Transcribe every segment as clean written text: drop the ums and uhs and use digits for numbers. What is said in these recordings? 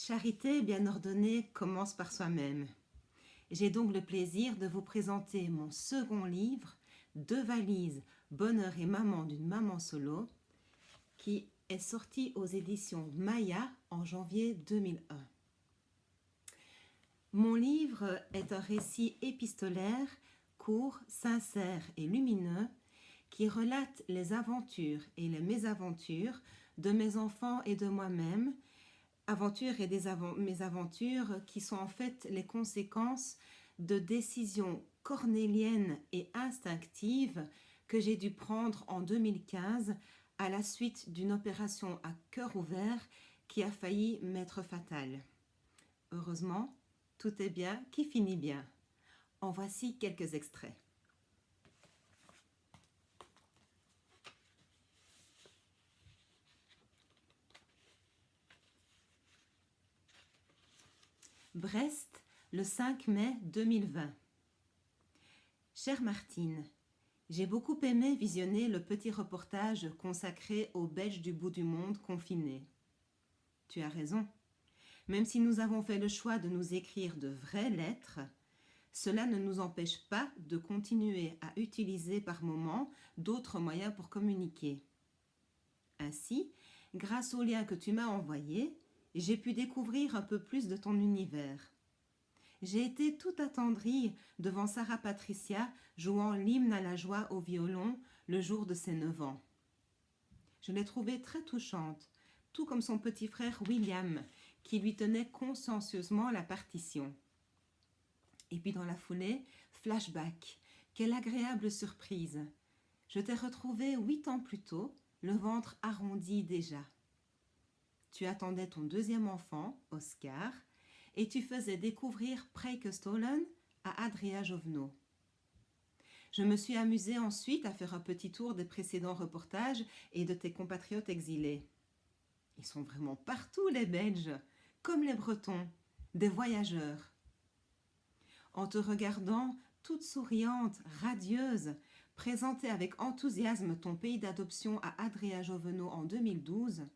Charité bien ordonnée commence par soi-même. J'ai donc le plaisir de vous présenter mon second livre, Deux valises, bonheur et maman d'une maman solo, qui est sorti aux éditions Maya en janvier 2001. Mon livre est un récit épistolaire, court, sincère et lumineux, qui relate les aventures et les mésaventures de mes enfants et de moi-même, mes aventures qui sont en fait les conséquences de décisions cornéliennes et instinctives que j'ai dû prendre en 2015 à la suite d'une opération à cœur ouvert qui a failli m'être fatale. Heureusement, tout est bien qui finit bien. En voici quelques extraits. Brest, le 5 mai 2020. Chère Martine, j'ai beaucoup aimé visionner le petit reportage consacré aux Belges du bout du monde confinés. Tu as raison. Même si nous avons fait le choix de nous écrire de vraies lettres, cela ne nous empêche pas de continuer à utiliser par moments d'autres moyens pour communiquer. Ainsi, grâce au lien que tu m'as envoyé, j'ai pu découvrir un peu plus de ton univers. J'ai été tout attendrie devant Sarah Patricia jouant l'hymne à la joie au violon le jour de ses 9 ans. Je l'ai trouvée très touchante, tout comme son petit frère William, qui lui tenait consciencieusement la partition. Et puis dans la foulée, flashback, quelle agréable surprise. Je t'ai retrouvée 8 ans plus tôt, le ventre arrondi déjà. Tu attendais ton deuxième enfant, Oscar, et tu faisais découvrir Preikestolen à Adria Jovenot. Je me suis amusée ensuite à faire un petit tour des précédents reportages et de tes compatriotes exilés. Ils sont vraiment partout, les Belges, comme les Bretons, des voyageurs. En te regardant, toute souriante, radieuse, présenter avec enthousiasme ton pays d'adoption à Adria Jovenot en 2012,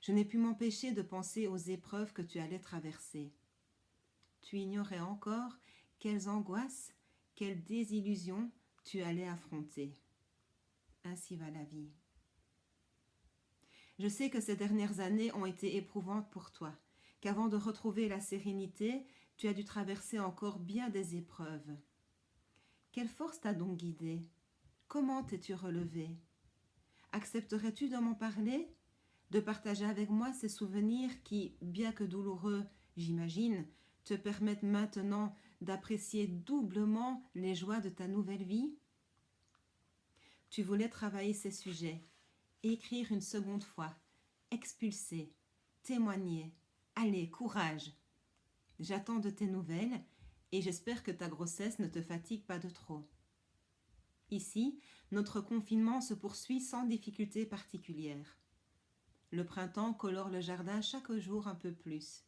je n'ai pu m'empêcher de penser aux épreuves que tu allais traverser. Tu ignorais encore quelles angoisses, quelles désillusions tu allais affronter. Ainsi va la vie. Je sais que ces dernières années ont été éprouvantes pour toi, qu'avant de retrouver la sérénité, tu as dû traverser encore bien des épreuves. Quelle force t'a donc guidée? Comment t'es-tu relevée? Accepterais-tu de m'en parler? De partager avec moi ces souvenirs qui, bien que douloureux, j'imagine, te permettent maintenant d'apprécier doublement les joies de ta nouvelle vie? Tu voulais travailler ces sujets, écrire une seconde fois, expulser, témoigner. Allez, courage! J'attends de tes nouvelles et j'espère que ta grossesse ne te fatigue pas de trop. Ici, notre confinement se poursuit sans difficulté particulière. Le printemps colore le jardin chaque jour un peu plus.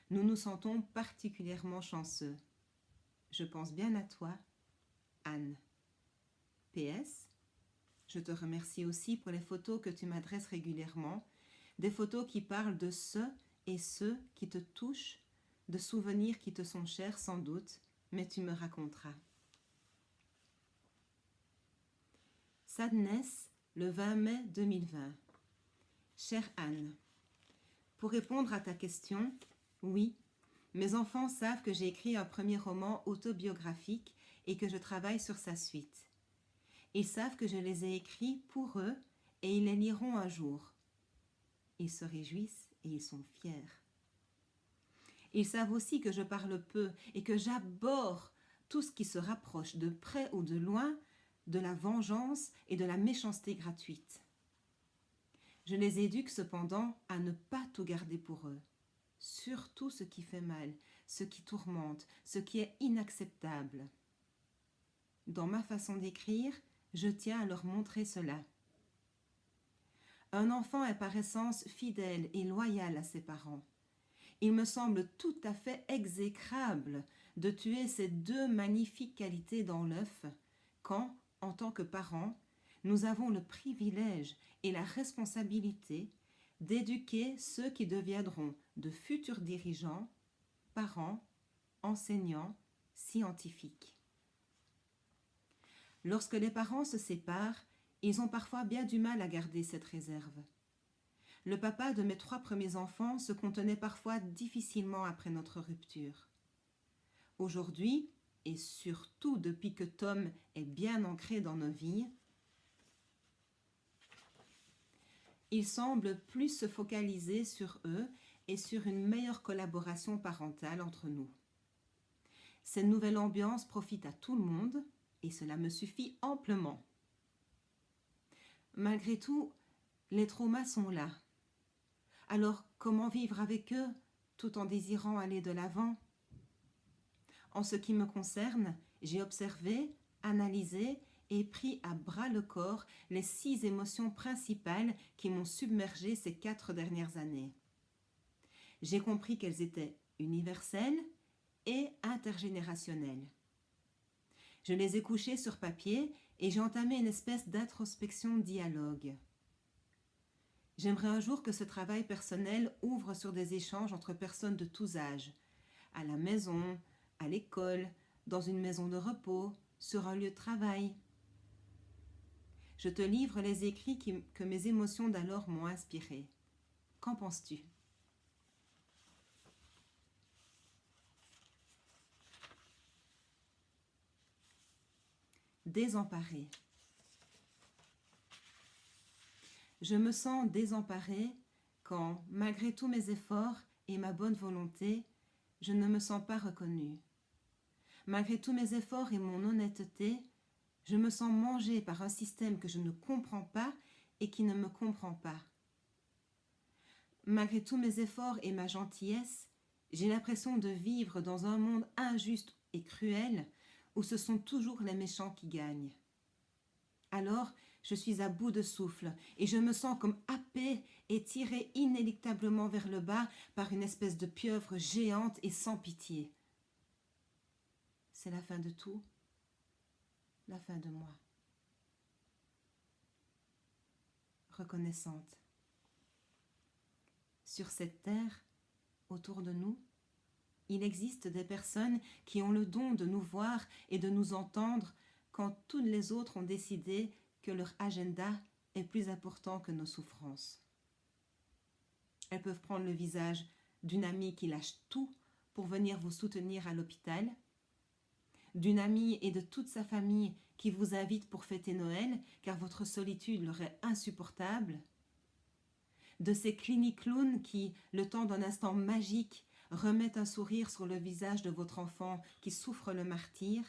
Nous nous sentons particulièrement chanceux. Je pense bien à toi, Anne. PS, je te remercie aussi pour les photos que tu m'adresses régulièrement, des photos qui parlent de ceux et ceux qui te touchent, de souvenirs qui te sont chers sans doute, mais tu me raconteras. Sadness, le 20 mai 2020. Chère Anne, pour répondre à ta question, oui, mes enfants savent que j'ai écrit un premier roman autobiographique et que je travaille sur sa suite. Ils savent que je les ai écrits pour eux et ils les liront un jour. Ils se réjouissent et ils sont fiers. Ils savent aussi que je parle peu et que j'abhorre tout ce qui se rapproche de près ou de loin de la vengeance et de la méchanceté gratuite. Je les éduque cependant à ne pas tout garder pour eux, surtout ce qui fait mal, ce qui tourmente, ce qui est inacceptable. Dans ma façon d'écrire, je tiens à leur montrer cela. Un enfant est par essence fidèle et loyal à ses parents. Il me semble tout à fait exécrable de tuer ces deux magnifiques qualités dans l'œuf quand, en tant que parents, nous avons le privilège et la responsabilité d'éduquer ceux qui deviendront de futurs dirigeants, parents, enseignants, scientifiques. Lorsque les parents se séparent, ils ont parfois bien du mal à garder cette réserve. Le papa de mes 3 premiers enfants se contenait parfois difficilement après notre rupture. Aujourd'hui, et surtout depuis que Tom est bien ancré dans nos vies, il semble plus se focaliser sur eux et sur une meilleure collaboration parentale entre nous. Cette nouvelle ambiance profite à tout le monde et cela me suffit amplement. Malgré tout, les traumas sont là. Alors, comment vivre avec eux tout en désirant aller de l'avant ? En ce qui me concerne, j'ai observé, analysé et pris à bras le corps les 6 émotions principales qui m'ont submergée ces 4 dernières années. J'ai compris qu'elles étaient universelles et intergénérationnelles. Je les ai couchées sur papier et j'ai entamé une espèce d'introspection dialogue. J'aimerais un jour que ce travail personnel ouvre sur des échanges entre personnes de tous âges, à la maison, à l'école, dans une maison de repos, sur un lieu de travail. Je te livre les écrits que mes émotions d'alors m'ont inspiré. Qu'en penses-tu ? Désemparée. Je me sens désemparée quand, malgré tous mes efforts et ma bonne volonté, je ne me sens pas reconnue. Malgré tous mes efforts et mon honnêteté, je me sens mangée par un système que je ne comprends pas et qui ne me comprend pas. Malgré tous mes efforts et ma gentillesse, j'ai l'impression de vivre dans un monde injuste et cruel où ce sont toujours les méchants qui gagnent. Alors, je suis à bout de souffle et je me sens comme happée et tirée inéluctablement vers le bas par une espèce de pieuvre géante et sans pitié. C'est la fin de tout, la fin de moi. Reconnaissante. Sur cette terre, autour de nous, il existe des personnes qui ont le don de nous voir et de nous entendre quand toutes les autres ont décidé que leur agenda est plus important que nos souffrances. Elles peuvent prendre le visage d'une amie qui lâche tout pour venir vous soutenir à l'hôpital, d'une amie et de toute sa famille qui vous invite pour fêter Noël car votre solitude leur est insupportable, de ces cliniques clowns qui, le temps d'un instant magique, remettent un sourire sur le visage de votre enfant qui souffre le martyre,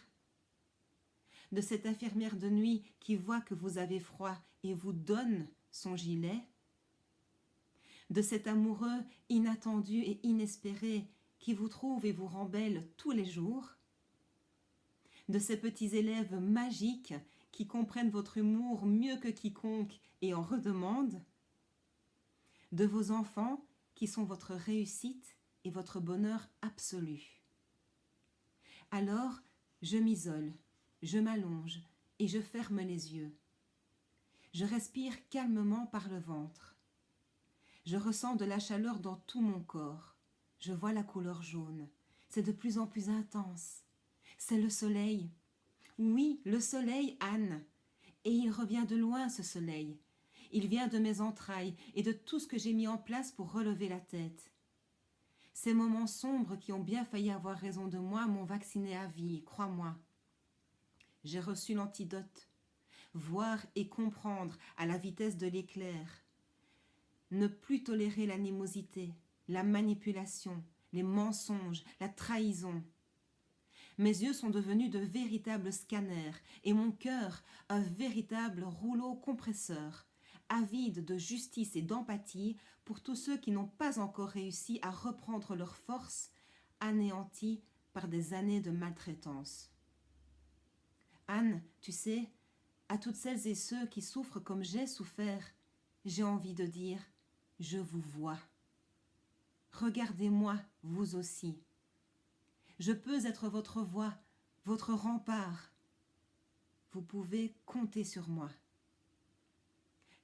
de cette infirmière de nuit qui voit que vous avez froid et vous donne son gilet, de cet amoureux inattendu et inespéré qui vous trouve et vous rend belle tous les jours, de ces petits élèves magiques qui comprennent votre humour mieux que quiconque et en redemandent, de vos enfants qui sont votre réussite et votre bonheur absolu. Alors, je m'isole, je m'allonge et je ferme les yeux. Je respire calmement par le ventre. Je ressens de la chaleur dans tout mon corps. Je vois la couleur jaune. C'est de plus en plus intense. C'est le soleil. Oui, le soleil, Anne. Et il revient de loin, ce soleil. Il vient de mes entrailles et de tout ce que j'ai mis en place pour relever la tête. Ces moments sombres qui ont bien failli avoir raison de moi m'ont vacciné à vie, crois-moi. J'ai reçu l'antidote. Voir et comprendre à la vitesse de l'éclair. Ne plus tolérer l'animosité, la manipulation, les mensonges, la trahison. Mes yeux sont devenus de véritables scanners et mon cœur un véritable rouleau compresseur, avide de justice et d'empathie pour tous ceux qui n'ont pas encore réussi à reprendre leur force, anéantis par des années de maltraitance. Anne, tu sais, à toutes celles et ceux qui souffrent comme j'ai souffert, j'ai envie de dire « Je vous vois ». Regardez-moi, vous aussi. Je peux être votre voix, votre rempart. Vous pouvez compter sur moi.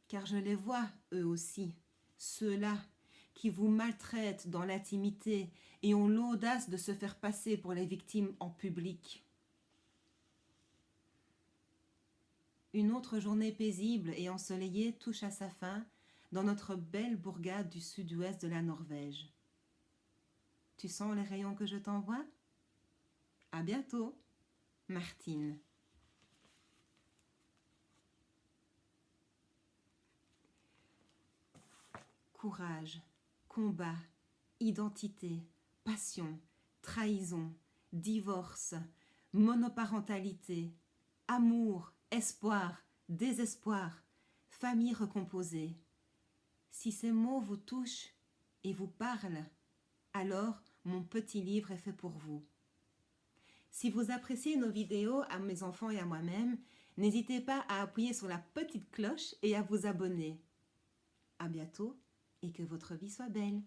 Car je les vois, eux aussi, ceux-là qui vous maltraitent dans l'intimité et ont l'audace de se faire passer pour les victimes en public. Une autre journée paisible et ensoleillée touche à sa fin dans notre belle bourgade du sud-ouest de la Norvège. Tu sens les rayons que je t'envoie? À bientôt, Martine. Courage, combat, identité, passion, trahison, divorce, monoparentalité, amour, espoir, désespoir, famille recomposée. Si ces mots vous touchent et vous parlent, alors mon petit livre est fait pour vous. Si vous appréciez nos vidéos à mes enfants et à moi-même, n'hésitez pas à appuyer sur la petite cloche et à vous abonner. À bientôt et que votre vie soit belle.